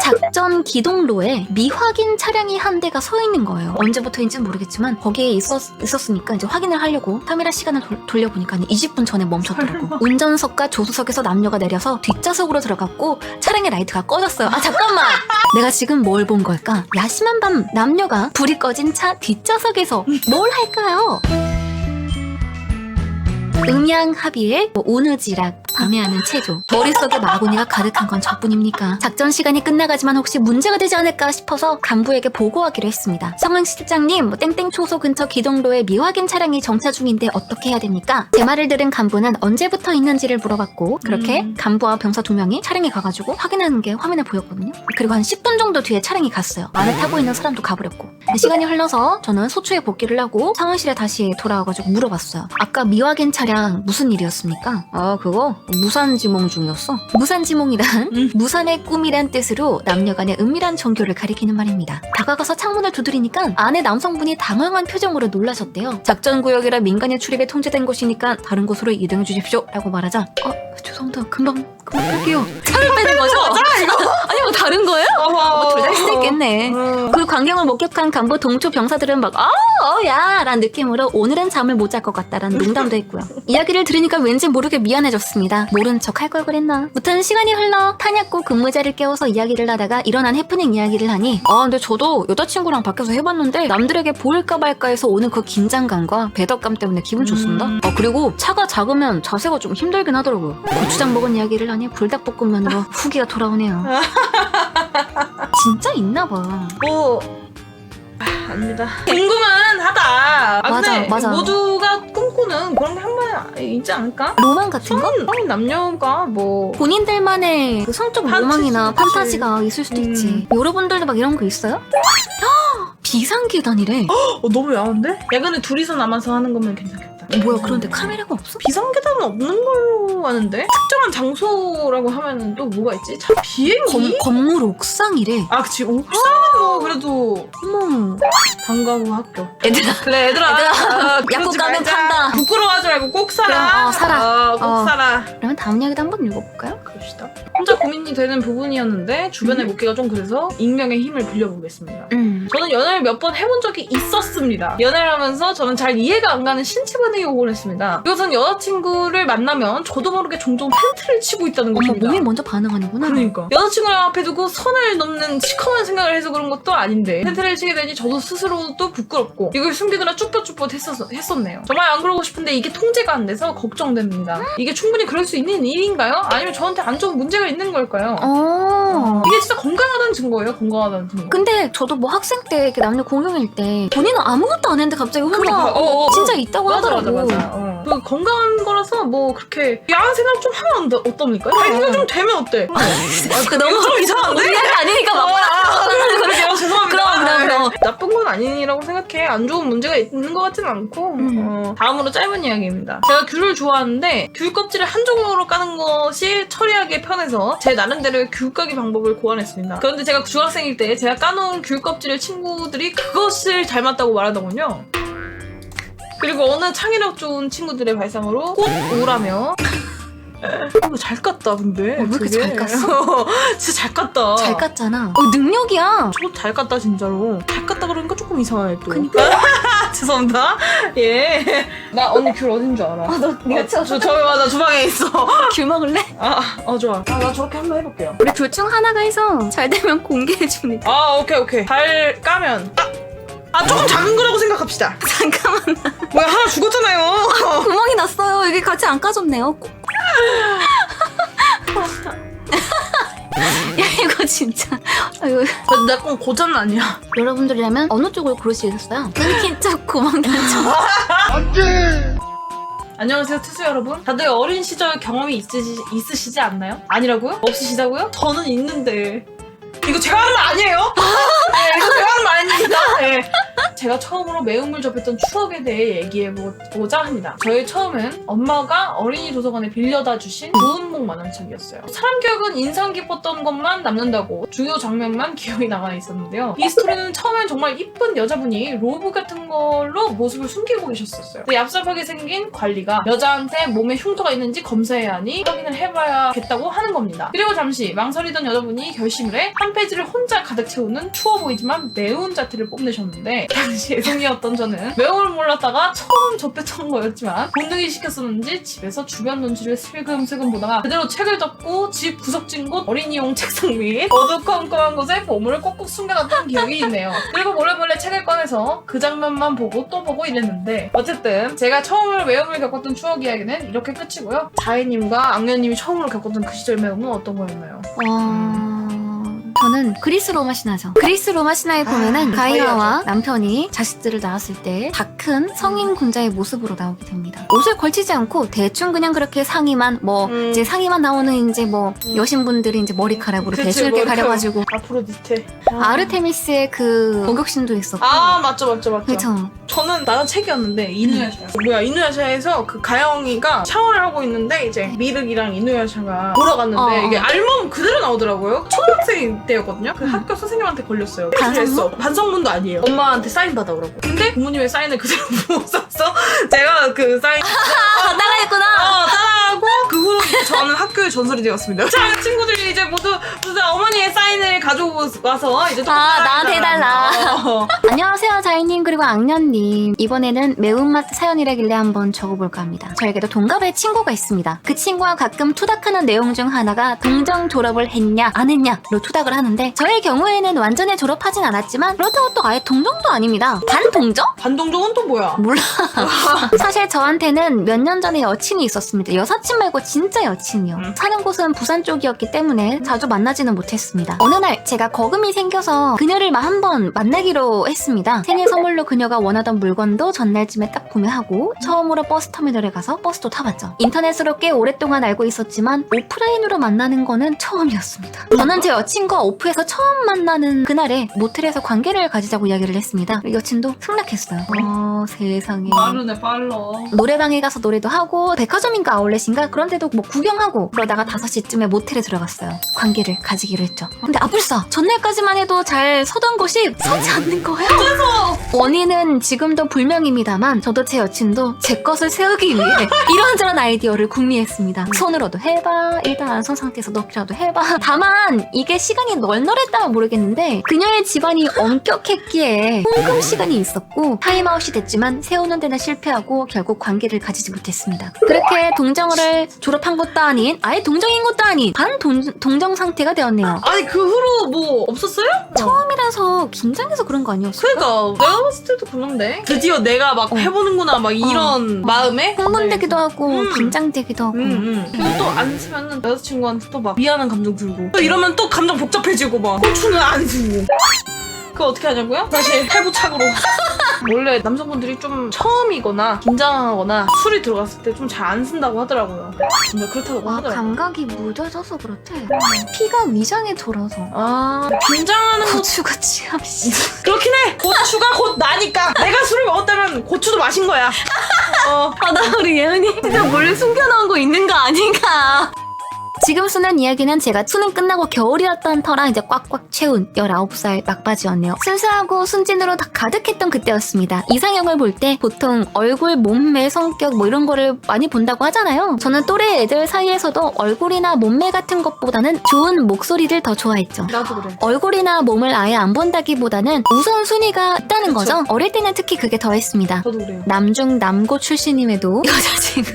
작전 기동로에 미확인 차량이 한 대가 서 있는 거예요. 언제부터인지는 모르겠지만 거기에 있었으니까 이제 확인을 하려고 카메라 시간을 돌려보니까 20분 전에 멈췄더라고. 운전석과 조수석에서 남녀가 내려서 뒷좌석으로 들어갔고 차량의 라이트가 꺼졌어요. 아 잠깐만! 내가 지금 뭘 본 걸까? 야심한 밤 남녀가 불이 꺼진 차 뒷좌석에서 뭘 할까요? 음양합의의 오느지락 밤에 하는 체조. 머릿속에 마구니가 가득한 건 저뿐입니까? 작전 시간이 끝나가지만 혹시 문제가 되지 않을까 싶어서 간부에게 보고하기로 했습니다. 성은 실장님, 땡땡 초소 근처 기동로에 미확인 차량이 정차 중인데 어떻게 해야 됩니까? 제 말을 들은 간부는 언제부터 있는지를 물어봤고 그렇게 간부와 병사 2명이 차량에 가가지고 확인하는 게 화면에 보였거든요. 그리고 한 10분 정도 뒤에 차량이 갔어요. 안에 타고 있는 사람도 가버렸고. 시간이 흘러서 저는 소추에 복귀를 하고 상황실에 다시 돌아와가지고 물어봤어요. 아까 미확인 차량 무슨 일이었습니까? 아 그거? 무산지몽 중이었어. 무산지몽이란 무산의 꿈이란 뜻으로 남녀간의 은밀한 종교를 가리키는 말입니다. 다가가서 창문을 두드리니까 안에 남성분이 당황한 표정으로 놀라셨대요. 작전구역이라 민간인 출입에 통제된 곳이니까 다른 곳으로 이동해 주십시오 라고 말하자 죄송합니다. 금방 끌게요. 차를 빼는 거죠? 맞아 이거? 아니 뭐 다른 거예요? 둘 다 있을 수 있겠네. 그 광경을 목격한 간부 동초 병사들은 막 야 라는 느낌으로 오늘은 잠을 못 잘 것 같다라는 농담도 했고요. 이야기를 들으니까 왠지 모르게 미안해졌습니다. 모른 척 할 걸 그랬나? 무튼 시간이 흘러 탄약고 근무자를 깨워서 이야기를 하다가 일어난 해프닝 이야기를 하니 근데 저도 여자친구랑 밖에서 해봤는데 남들에게 보일까 말까 해서 오는 그 긴장감과 배덕감 때문에 기분 좋습니다. 그리고 차가 작으면 자세가 좀 힘들긴 하더라고요. 고추장 먹은 이야기를 하니 불닭볶음면으로 후기가 돌아오네요. 진짜 있나봐. 아닙니다. 궁금은 하다. 근데 맞아. 모두가 꿈꾸는 그런 게 한 번에 있지 않을까? 로망 같은 거? 성인 남녀가 뭐 본인들만의 그 성적 로망이나 판타지가 있을 수도 있지. 여러분들도 막 이런 거 있어요? 비상계단이래. 너무 야한데? 야근에 둘이서 남아서 하는 거면 괜찮겠다. 뭐야 그런데 카메라가 없어? 비상계단은 없는 걸로 아는데? 특정한 장소라고 하면은 또 뭐가 있지? 자, 비행기? 건물 옥상이래. 그치. 옥상은 뭐 그래도 어머. 방과후 학교. 얘들아. 그래 얘들아. 약국 가면 판다. 부끄러워하지 말고 꼭 사라. 그럼, 사라. 꼭 사라. 그러면 다음 이야기도 한번 읽어볼까요? 그럽시다. 혼자 고민이 되는 부분이었는데 주변에 묻기가 좀 그래서 익명의 힘을 빌려보겠습니다. 저는 연애를 몇 번 해본 적이 있었습니다. 연애를 하면서 저는 잘 이해가 안 가는 신체 반응이 오곤 했습니다. 이것은 여자친구를 만나면 저도 모르게 종종 팬트를 치고 있다는 것입니다. 몸이 먼저 반응하는구나. 그러니까 여자친구를 앞에 두고 선을 넘는 시커먼 생각을 해서 그런 것도 아닌데 팬트를 치게 되니 저도 스스로도 부끄럽고 이걸 숨기느라 쭈뼛쭈뼛 했었네요. 정말 안 그러고 싶은데 이게 통제가 안 돼서 걱정됩니다. 이게 충분히 그럴 수 있는 일인가요? 아니면 저한테 안 좋은 문제가 있는 걸까요? 이게 진짜 건강하다는 증거예요. 건강하다는 증거. 근데 저도 뭐 학생 때 이렇게 남녀 공용일 때 본인은 아무것도 안 했는데 갑자기 혼자 그러니까, 진짜 있다고 하더라고. 맞아. 그 건강한 거라서 뭐 그렇게 야한 생각 좀 하면 어떻습니까? 자기가 좀 되면 어때? 그 너무 좀 이상한데? 우리가 아니니까 막 그러게요. 죄송합니다. 그럼. 나쁜 건 아니라고 생각해. 안 좋은 문제가 있는 것 같진 않고. 다음으로 짧은 이야기입니다. 제가 귤을 좋아하는데 귤 껍질을 한쪽으로 까는 것이 처리하기에 편해서 제 나름대로의 귤 까기 방법을 고안했습니다. 그런데 제가 중학생일 때 제가 까놓은 귤 껍질을 친구들이 그것을 닮았다고 말하더군요. 그리고 어느 창의력 좋은 친구들의 발상으로 꼭 우라며 잘 깠다 근데 왜 이렇게 잘 깠어? 진짜 잘 깠다. 잘 깠잖아. 능력이야. 저거 잘 깠다 진짜로. 잘 깠다 그러니까 조금 이상하네 또. 그니까. 죄송합니다. 예. 나 언니 귤 어딘 줄 알아. 네가 저 맞아 주방에 있어. 귤 먹을래? 좋아. 나 저렇게 한번 해볼게요. 우리 둘 중 하나가 해서 잘 되면 공개해줍니다. 오케이. 잘 까면 조금 작은 거라고 생각합시다. 잠깐만. 뭐야 하나 죽었잖아요. 구멍이 났어요. 여기 같이 안 까졌네요. 야 이거 진짜 내 건 고전 아니야. 여러분들이라면 어느 쪽을 고르시겠어요? 끊긴 쪽, 구멍 난 쪽. 안녕하세요 투수 여러분. 다들 어린 시절 경험이 있으시지 않나요? 아니라고요? 없으시다고요? 저는 있는데 이거 제가 하는 거 아니에요? 이거 제가 하는 말 아닙니다. 네. 제가 처음으로 매운물 접했던 추억에 대해 얘기해보자 합니다. 저의 처음은 엄마가 어린이 도서관에 빌려다 주신 구운목 만화책이었어요. 사람 기억은 인상 깊었던 것만 남는다고 주요 장면만 기억이 남아 있었는데요. 이 스토리는 처음엔 정말 이쁜 여자분이 로브 같은 걸로 모습을 숨기고 계셨었어요. 근데 얍삽하게 생긴 관리가 여자한테 몸에 흉터가 있는지 검사해야 하니 확인을 해봐야겠다고 하는 겁니다. 그리고 잠시 망설이던 여자분이 결심을 해 한 페이지를 혼자 가득 채우는 추워 보이지만 매운 자태를 뽐내셨는데 당시 애송이었던 저는 매움을 몰랐다가 처음 접했던 거였지만 본능이 시켰었는지 집에서 주변 눈치를 슬금슬금 보다가 그대로 책을 덮고 집 구석진 곳 어린이용 책상 위 어두컴컴한 곳에 보물을 꼭꼭 숨겨놨던 기억이 있네요. 그리고 몰래 책을 꺼내서 그 장면만 보고 또 보고 이랬는데 어쨌든 제가 처음으로 매움을 겪었던 추억 이야기는 이렇게 끝이고요. 자혜님과 악녀님이 처음으로 겪었던 그 시절 매움은 어떤 거였나요? 저는 그리스 로마 신화죠. 그리스 로마 신화에 보면은 가이아와 남편이 자식들을 낳았을 때 다 큰 성인 군자의 모습으로 나오게 됩니다. 옷을 걸치지 않고 대충 그냥 그렇게 상의만 이제 상의만 나오는 이제 여신분들이 이제 머리카락으로 대충 이렇게 가려가지고 아프로디테. 아르테미스의 그 목욕신도 있었고. 맞죠. 그렇죠. 저는 나는 책이었는데 이누야샤. 이누야샤에서 그 가영이가 샤워를 하고 있는데 이제 미륵이랑 이누야샤가 보러 갔는데 이게 알몸 그대로 나오더라고요. 초등학생 때였거든요. 그 학교 선생님한테 걸렸어요. 그랬어. 반성문도 아니에요. 엄마한테 사인 받아오라고. 근데 부모님의 사인을 그대로 못 썼어. 제가 그 사인 따라했구나. 따라하고 그 후로 저는 학교에 전설이 되었습니다. 자, 친구들이 이제 모두 어머니의 사인을 가지고 와서 이제 나한테 해달라. 안녕하세요, 자이님 그리고 악년님. 이번에는 매운맛 사연이라길래 한번 적어볼까 합니다. 저에게도 동갑의 친구가 있습니다. 그 친구와 가끔 투닥하는 내용 중 하나가 동정 졸업을 했냐 안 했냐로 투닥을 하는데 저의 경우에는 완전히 졸업하진 않았지만 그렇다고 또 아예 동정도 아닙니다. 반동정? 반동정은 또 뭐야? 몰라. 사실 저한테는 몇 년 전에 여친이 있었습니다. 여사친 말고 진짜 여친이요. 사는 곳은 부산 쪽이었기 때문에 자주 만나지는 못했습니다. 어느 날 제가 거금이 생겨서 그녀를 한번 만나기로 했습니다. 생일 선물로 그녀가 원하던 물건도 전날쯤에 딱 구매하고 처음으로 버스터미널에 가서 버스도 타봤죠. 인터넷으로 꽤 오랫동안 알고 있었지만 오프라인으로 만나는 거는 처음이었습니다. 저는 제 여친과 오프에서 처음 만나는 그날에 모텔에서 관계를 가지자고 이야기를 했습니다. 여친도 승낙했어요. 세상에. 빠르네 빨라. 노래방에 가서 노래도 하고 백화점인가 아울렛인가 그런 데도 그구경하고 그러다가 5시쯤에 모텔에 들어갔어요. 관계를 가지기로 했죠. 근데 아뿔싸 전날까지만 해도 잘 서던 것이 서지 않는 거예요. 그래서 원인은 지금도 불명입니다만 저도 제 여친도 제 것을 세우기 위해 이런저런 아이디어를 궁리했습니다. 손으로도 해봐, 일단 안 선 상태에서 넣기라도 해봐. 다만 이게 시간이 널널했다면 모르겠는데 그녀의 집안이 엄격했기에 홍금 시간이 있었고 타임아웃이 됐지만 세우는 데는 실패하고 결국 관계를 가지지 못했습니다. 그렇게 동정을 졸업한 것도 아닌 아예 동정인 것도 아닌 반동정 상태가 되었네요. 아니 그 후로 뭐 없었어요? 처음이라서 긴장해서 그런 거 아니었어요? 그러니까 내가 봤을 때도 그런데 드디어 내가 막 해보는구나 막 이런 마음에 흥분되기도 하고 긴장되기도 하고 그리고 또 안 쓰면은 여자친구한테 또 막 미안한 감정 들고 또 이러면 또 감정 복잡해지고 막 고추는 안 쓰고 그거 어떻게 하냐고요? 사실 해부착으로 원래 남성분들이 좀 처음이거나 긴장하거나 술이 들어갔을 때 좀 잘 안 쓴다고 하더라고요. 근데 그렇다고 하더라고요. 감각이 무뎌져서 그렇대. 피가 위장에 돌아서. 긴장하는 거 고추가 치감이 그렇긴 해. 고추가 곧 나니까 내가 술을 먹었다면 고추도 마신 거야. 나 우리 예은이 진짜 몰래 숨겨놓은 거 있는 거 아닌가. 지금 쓰는 이야기는 제가 수능 끝나고 겨울이었던 터라 이제 꽉꽉 채운 19살 막바지였네요. 순수하고 순진으로 다 가득했던 그때였습니다. 이상형을 볼 때 보통 얼굴, 몸매, 성격 이런 거를 많이 본다고 하잖아요. 저는 또래 애들 사이에서도 얼굴이나 몸매 같은 것보다는 좋은 목소리를 더 좋아했죠. 나도 그래. 얼굴이나 몸을 아예 안 본다기보다는 우선순위가 있다는 거죠. 어릴 때는 특히 그게 더했습니다. 저도 그래요. 남중 남고 출신임에도 여자친구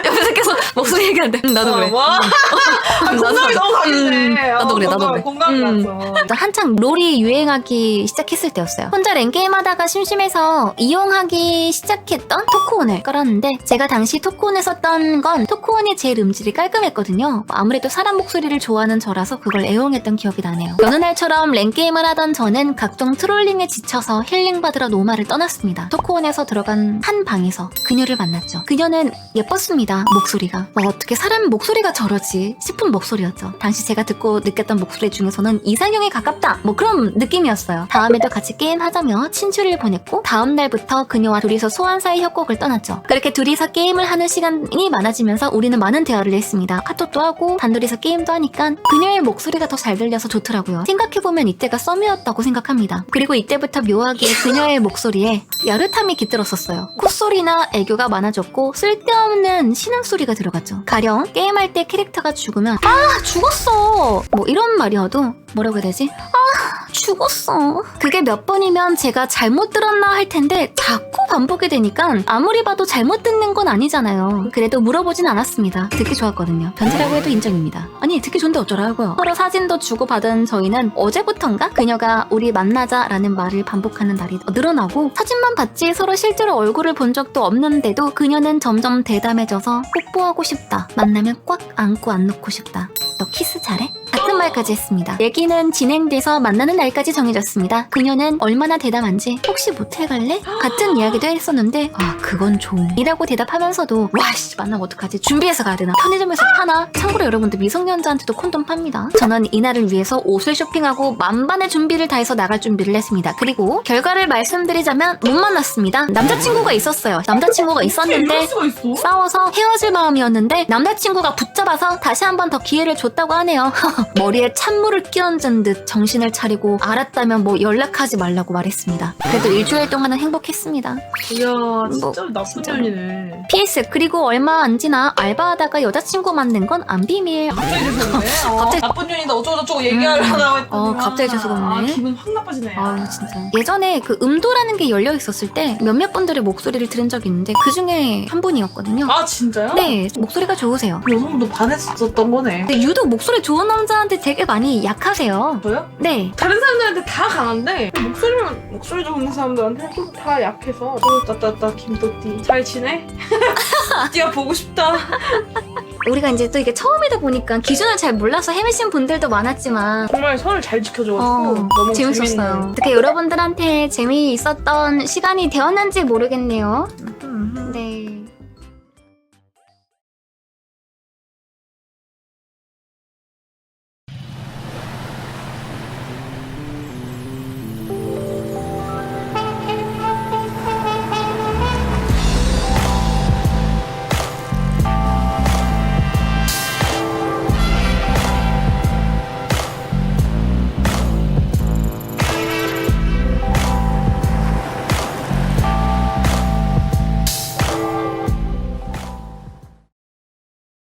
옆에서 계속 목소리 얘기하는데 나도 그래. 공감이 너무 가네. 나도 그래. 공감이 갔어. 한창 롤이 유행하기 시작했을 때였어요. 혼자 랭게임 하다가 심심해서 이용하기 시작했던 토크온을 깔았는데 제가 당시 토크온에 썼던 건 토크온이 제일 음질이 깔끔했거든요. 아무래도 사람 목소리를 좋아하는 저라서 그걸 애용했던 기억이 나네요. 여느 날처럼 랭게임을 하던 저는 각종 트롤링에 지쳐서 힐링받으러 노마를 떠났습니다. 토크온에서 들어간 한 방에서 그녀를 만났죠. 그녀는 예뻤습니다. 목소리가. 어떻게 사람 목소리가 저러지 싶은 목소리였죠. 당시 제가 듣고 느꼈던 들었던 목소리 중에서는 이상형에 가깝다 뭐 그런 느낌이었어요. 다음에도 같이 게임하자며 친추를 보냈고 다음날부터 그녀와 둘이서 소환사의 협곡을 떠났죠. 그렇게 둘이서 게임을 하는 시간이 많아지면서 우리는 많은 대화를 했습니다. 카톡도 하고 단둘이서 게임도 하니까 그녀의 목소리가 더 잘 들려서 좋더라고요. 생각해보면 이때가 썸이었다고 생각합니다. 그리고 이때부터 묘하게 그녀의 목소리에 야릇함이 깃들었었어요. 콧소리나 애교가 많아졌고 쓸데없는 신음소리가 들어갔죠. 가령 게임할 때 캐릭터가 죽으면 아 죽었어 뭐 이런 말이어도 뭐라고 해야 되지? 아 죽었어. 그게 몇 번이면 제가 잘못 들었나 할 텐데 자꾸 반복이 되니까 아무리 봐도 잘못 듣는 건 아니잖아요. 그래도 물어보진 않았습니다. 듣기 좋았거든요. 변태라고 해도 인정입니다. 아니 듣기 좋은데 어쩌라고요. 서로 사진도 주고받은 저희는 어제부턴가 그녀가 우리 만나자라는 말을 반복하는 날이 늘어나고 사진만 봤지 서로 실제로 얼굴을 본 적도 없는데도 그녀는 점점 대담해져서 뽀뽀하고 싶다. 만나면 꽉 안고 안놓고 싶다. 너 키스 잘해? 같은 말까지 했습니다. 얘기는 진행돼서 만나는 날까지 정해졌습니다. 그녀는 얼마나 대담한지 혹시 모텔 갈래? 같은 이야기도 했었는데 아 그건 좀 이라고 대답하면서도 와씨 만나면 어떡하지? 준비해서 가야 되나? 편의점에서 파나? 참고로 여러분들 미성년자한테도 콘돔 팝니다. 저는 이날을 위해서 옷을 쇼핑하고 만반의 준비를 다해서 나갈 준비를 했습니다. 그리고 결과를 말씀드리자면 못 만났습니다. 남자친구가 있었어요. 남자친구가 있었는데 이럴 수가 있어? 싸워서 헤어질 마음이었는데 남자친구가 붙잡아서 다시 한 번 더 기회를 줬다고 하네요. 머리에 찬물을 끼얹은 듯 정신을 차리고 알았다면 뭐 연락하지 말라고 말했습니다. 그래도 일주일 동안은 행복했습니다. 이야 진짜 나쁜 진짜. 년이네. PS 그리고 얼마 안 지나 알바하다가 여자친구 만난 건 안 비밀. 갑자기 죄송해. 갑자기- 나쁜 년이다 어쩌고저쩌고 얘기하려고 했더니 갑자기 죄송하네. 기분 확 나빠지네. 아유 진짜 예전에 그 음도라는 게 열려 있었을 때 몇몇 분들의 목소리를 들은 적이 있는데 그 중에 한 분이었거든요. 아 진짜요? 네 목소리가 좋으세요. 여성도 반했었던 거네. 근데 유독 목소리 좋은 남자한테 되게 많이 약하세요. 저요? 네. 다른 사람들한테 다 강한데 목소리 좋은 사람들한테 좀 다 약해서 따따따 김도띠 잘 지내? 띠야 보고 싶다. 우리가 이제 또 이게 처음이다 보니까 기준을 잘 몰라서 헤매신 분들도 많았지만 정말 선을 잘 지켜줘가지고 너무 재밌었어요. 재밌는. 어떻게 여러분들한테 재미있었던 시간이 되었는지 모르겠네요.